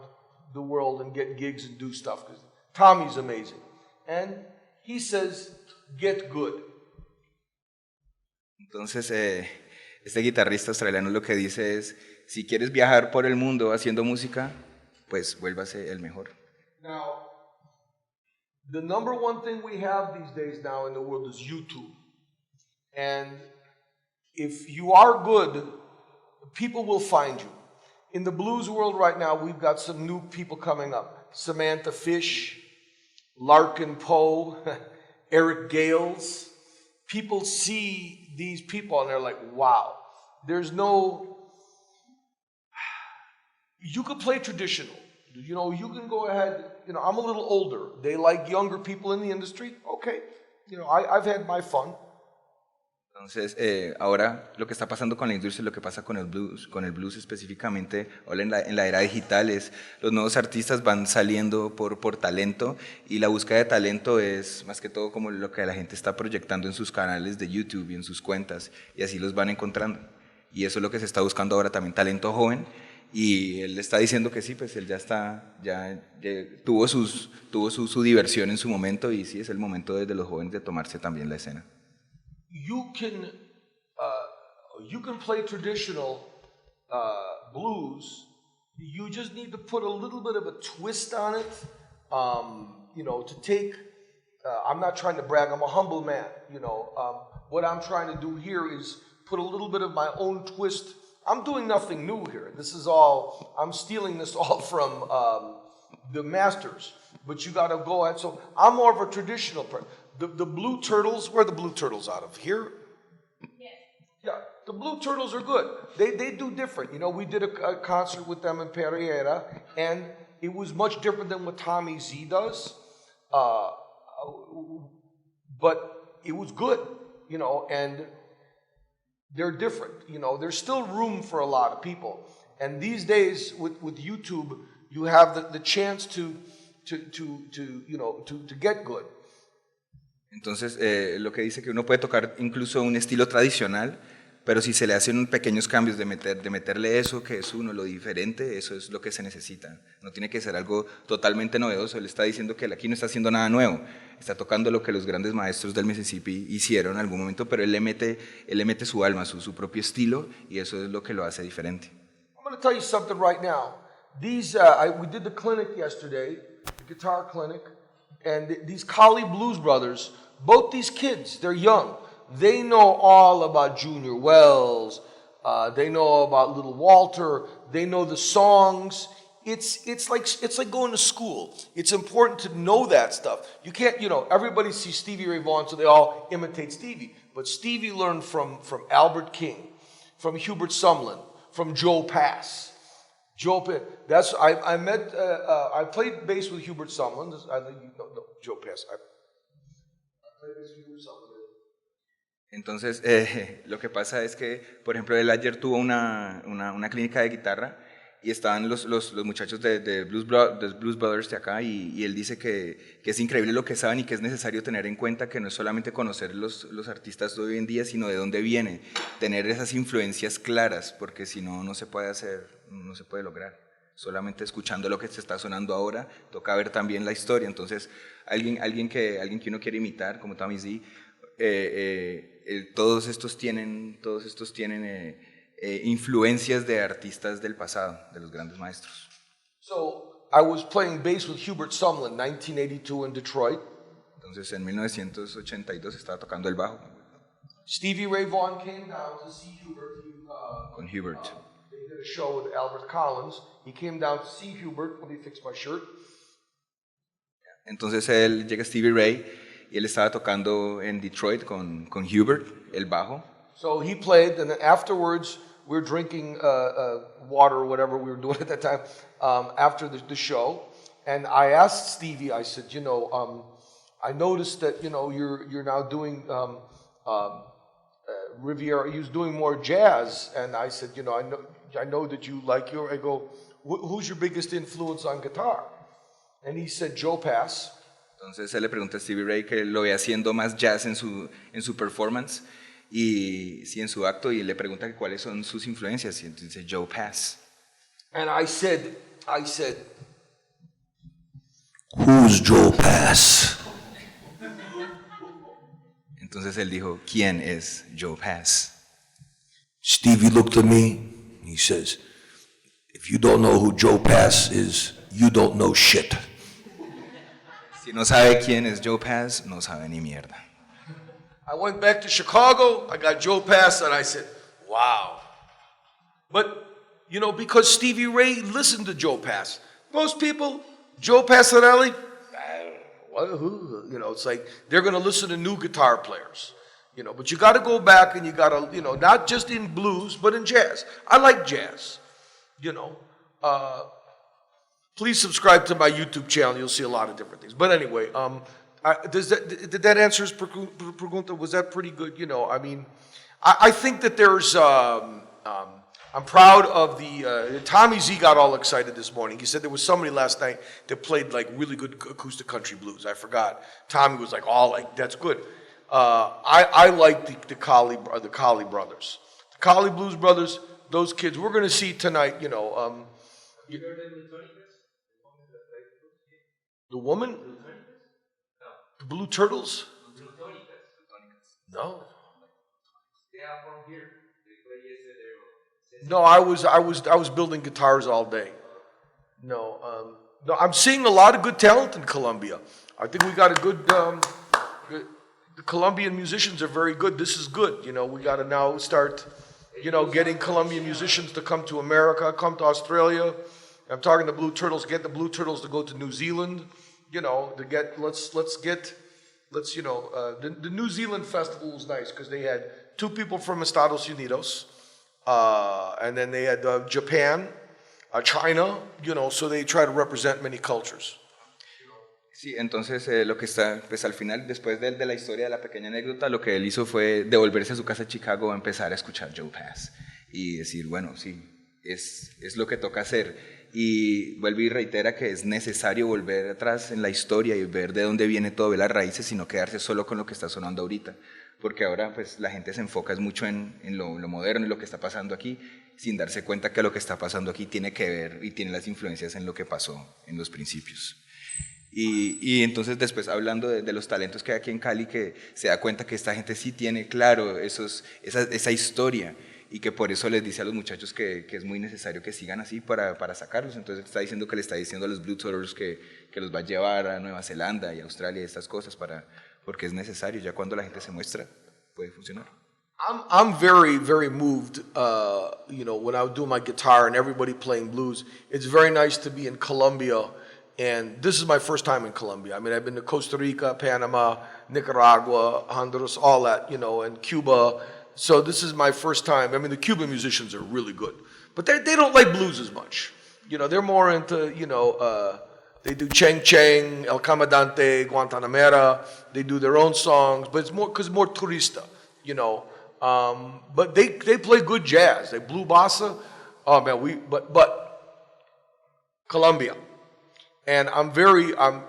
the world and get gigs and do stuff? Because Tommy's amazing. And he says, get good. Entonces, este guitarrista australiano lo que dice es, si quieres viajar por el mundo haciendo música, pues vuélvase el mejor. Now, the number one thing we have these days now in the world is YouTube. And if you are good, people will find you. In the blues world right now, we've got some new people coming up. Samantha Fish, Larkin Poe, Eric Gales. People see these people and they're like, wow. There's no... You could play traditional. You can go ahead. I'm a little older. They like younger people in the industry. Okay. I've had my fun. Entonces, ahora lo que está pasando con la industria, lo que pasa con el blues específicamente, ahora en la era digital, es los nuevos artistas van saliendo por talento, y la búsqueda de talento es más que todo como lo que la gente está proyectando en sus canales de YouTube y en sus cuentas, y así los van encontrando. Y eso es lo que se está buscando ahora, también talento joven, y él está diciendo que sí, pues él ya tuvo su diversión en su momento, y sí, es el momento de los jóvenes de tomarse también la escena. You can play traditional blues. You just need to put a little bit of a twist on it. To take. I'm not trying to brag. I'm a humble man. What I'm trying to do here is put a little bit of my own twist. I'm doing nothing new here. This is all. I'm stealing this all from the masters. But you got to go ahead. So I'm more of a traditional person. The Blue Turtles, where are the Blue Turtles out of? Here? Yes. Yeah, the Blue Turtles are good. They do different. We did a concert with them in Pereira, and it was much different than what Tommy Z does. But it was good, and they're different. There's still room for a lot of people. And these days, with YouTube, you have the chance to get good. Entonces, lo que dice que uno puede tocar incluso un estilo tradicional, pero si se le hacen pequeños cambios de meterle eso que es uno, lo diferente, eso es lo que se necesita. No tiene que ser algo totalmente novedoso. Él está diciendo que él aquí no está haciendo nada nuevo, está tocando lo que los grandes maestros del Mississippi hicieron en algún momento, pero él le mete su alma, su propio estilo, y eso es lo que lo hace diferente. I'm going to tell you something right now. These, we did the clinic yesterday, the guitar clinic, and these Cali Blues brothers, both these kids, they're young. They know all about Junior Wells. They know about Little Walter. they know the songs. It's like going to school. It's important to know that stuff. You can't, everybody sees Stevie Ray Vaughan, so they all imitate Stevie. But Stevie learned from Albert King, from Hubert Sumlin, from Joe Pass. I played bass with Hubert Sumlin. Joe Pass. I played bass with Hubert Sumlin. Entonces, lo que pasa es que, por ejemplo, él ayer tuvo una clínica de guitarra y estaban los muchachos de Blues Brothers de acá y él dice que es increíble lo que saben y que es necesario tener en cuenta que no es solamente conocer los artistas de hoy en día, sino de dónde vienen, tener esas influencias claras, porque si no, no se puede hacer, no se puede lograr. Solamente escuchando lo que se está sonando ahora, toca ver también la historia. Entonces, alguien que uno quiere imitar, como Tommy Z, todos estos tienen influencias de artistas del pasado, de los grandes maestros. So I was playing bass with Hubert Sumlin, 1982 in Detroit. Entonces en 1982 estaba tocando el bajo. Stevie Ray Vaughan came down to see Hubert. Con Hubert. They did a show with Albert Collins. He came down to see Hubert. Let me fix my shirt. Entonces llega Stevie Ray y él estaba tocando en Detroit con Hubert, el bajo. So he played, and then afterwards we were drinking water or whatever we were doing at that time after the show. And I asked Stevie, I said, I noticed that you're now doing Riviera. He was doing more jazz, and I said, I know that you like your. I go, who's your biggest influence on guitar? And he said, Joe Pass. Entonces él le pregunta a Stevie Ray que lo ve haciendo más jazz en su performance y sí en su acto y le pregunta que cuáles son sus influencias y entonces dice Joe Pass. And I said, who's Joe Pass? Entonces él dijo, ¿quién es Joe Pass? Stevie looked at me, he says, if you don't know who Joe Pass is, you don't know shit. Si no sabe quién es Joe Pass, no sabe ni mierda. I went back to Chicago, I got Joe Pass, and I said, wow. But, because Stevie Ray listened to Joe Pass. Most people, Joe Passanelli, it's like they're going to listen to new guitar players. But you got to go back and you got to, not just in blues, but in jazz. I like jazz, Please subscribe to my YouTube channel. You'll see a lot of different things. But anyway, did that answer his pregunta? Was that pretty good? I think that there's. I'm proud of the. Tommy Z got all excited this morning. He said there was somebody last night that played like really good acoustic country blues. I forgot. Tommy was like, that's good. I like the Cali brothers, the Cali Blues brothers. Those kids. We're going to see tonight. The woman? The Blue Turtles? No. No, I was building guitars all day. No, I'm seeing a lot of good talent in Colombia. I think we got a good. The Colombian musicians are very good. This is good. We got to now start. Getting Colombian musicians to come to America, come to Australia. I'm talking to Blue Turtles. Get the Blue Turtles to go to New Zealand. The New Zealand festival was nice because they had 2 people from Estados Unidos, and then they had Japan, China. So they try to represent many cultures. Sí, entonces lo que está, pues al final, después de la historia de la pequeña anécdota, lo que él hizo fue devolverse a su casa en Chicago a empezar a escuchar Joe Pass y decir, bueno, sí, es lo que toca hacer. Y vuelve y reitera que es necesario volver atrás en la historia y ver de dónde viene todo, ver las raíces, y no quedarse solo con lo que está sonando ahorita. Porque ahora pues la gente se enfoca mucho en lo moderno y lo que está pasando aquí, sin darse cuenta que lo que está pasando aquí tiene que ver y tiene las influencias en lo que pasó en los principios. Y entonces después hablando de los talentos que hay aquí en Cali, que se da cuenta que esta gente sí tiene claro esa historia, y que por eso les dice a los muchachos que es muy necesario que sigan así para sacarlos. Entonces está diciendo que le está diciendo a los Blue Turtles que los va a llevar a Nueva Zelanda y Australia y estas cosas porque es necesario, ya cuando la gente se muestra puede funcionar. I'm very, very moved, when I do my guitar and everybody playing blues. It's very nice to be in Colombia, and this is my first time in Colombia. I mean, I've been to Costa Rica, Panama, Nicaragua, Honduras, all that, and Cuba. So this is my first time. I mean, the Cuban musicians are really good, but they don't like blues as much. They're more into, they do Cheng Cheng, El Comandante, Guantanamera. They do their own songs, but it's more turista, But they play good jazz. They blue bossa. Oh man, but Colombia. And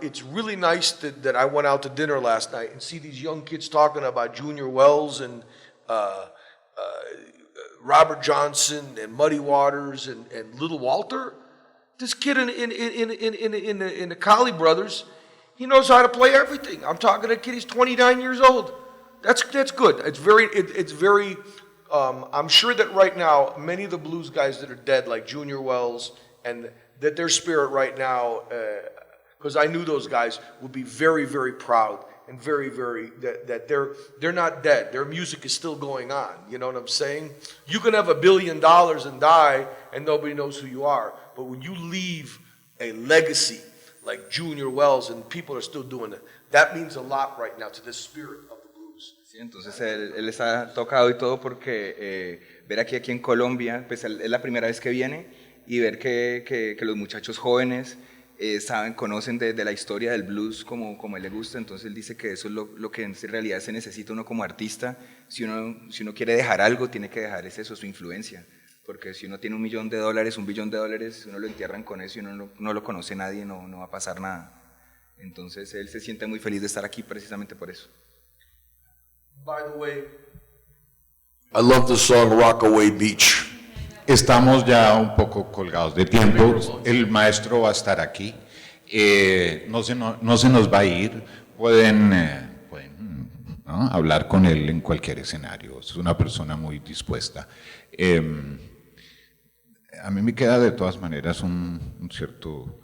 it's really nice that I went out to dinner last night and see these young kids talking about Junior Wells and Robert Johnson and Muddy Waters and Little Walter. This kid in the Cali Brothers, he knows how to play everything. I'm talking to a kid, he's 29 years old. That's good. It's very. I'm sure that right now, many of the blues guys that are dead, like Junior Wells, and that their spirit right now, because I knew those guys, would be very, very proud and very, very that they're not dead. Their music is still going on. You know what I'm saying? You can have $1 billion and die, and nobody knows who you are. But when you leave a legacy like Junior Wells and people are still doing it, that means a lot right now to the spirit of the blues. Sí, entonces él está tocado y todo porque ver aquí en Colombia, pues es la primera vez que viene y ver que los muchachos jóvenes conocen de la historia del blues como a él le gusta. Entonces él dice que eso es lo que en realidad se necesita uno como artista. Si uno quiere dejar algo, tiene que dejar eso, su influencia. Porque si uno tiene $1 millón, $1 billón, uno lo entierran con eso y uno no lo conoce nadie, no va a pasar nada. Entonces él se siente muy feliz de estar aquí precisamente por eso. By the way, I love the song Rockaway Beach. Estamos ya un poco colgados de tiempo. El maestro va a estar aquí. No se nos va a ir. Pueden ¿no? hablar con él en cualquier escenario. Es una persona muy dispuesta. A mí me queda de todas maneras un cierto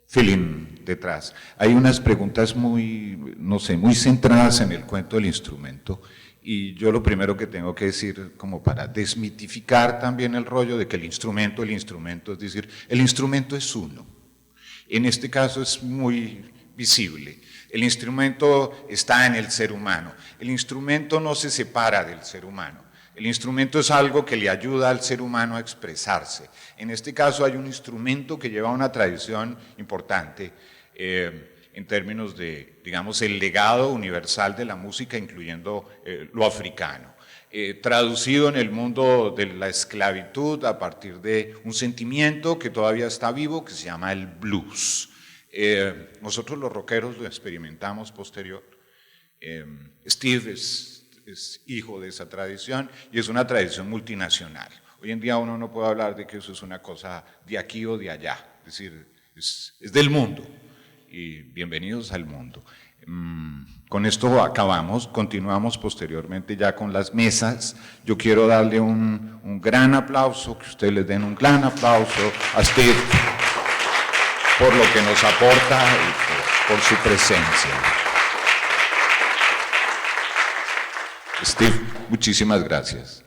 feeling detrás. Hay unas preguntas muy centradas en el cuento del instrumento, y yo lo primero que tengo que decir, como para desmitificar también el rollo de que el instrumento, es decir, el instrumento es uno. En este caso es muy visible. El instrumento está en el ser humano. El instrumento no se separa del ser humano. El instrumento es algo que le ayuda al ser humano a expresarse. En este caso hay un instrumento que lleva una tradición importante en términos de, digamos, el legado universal de la música, incluyendo lo africano. Traducido en el mundo de la esclavitud a partir de un sentimiento que todavía está vivo, que se llama el blues. Nosotros los rockeros lo experimentamos posterior. Steve es hijo de esa tradición y es una tradición multinacional. Hoy en día uno no puede hablar de que eso es una cosa de aquí o de allá, es decir, es del mundo, y bienvenidos al mundo. Con esto acabamos, continuamos posteriormente ya con las mesas. Yo quiero darle un gran aplauso, que ustedes les den un gran aplauso a Steve por lo que nos aporta y por su presencia. Steve, muchísimas gracias.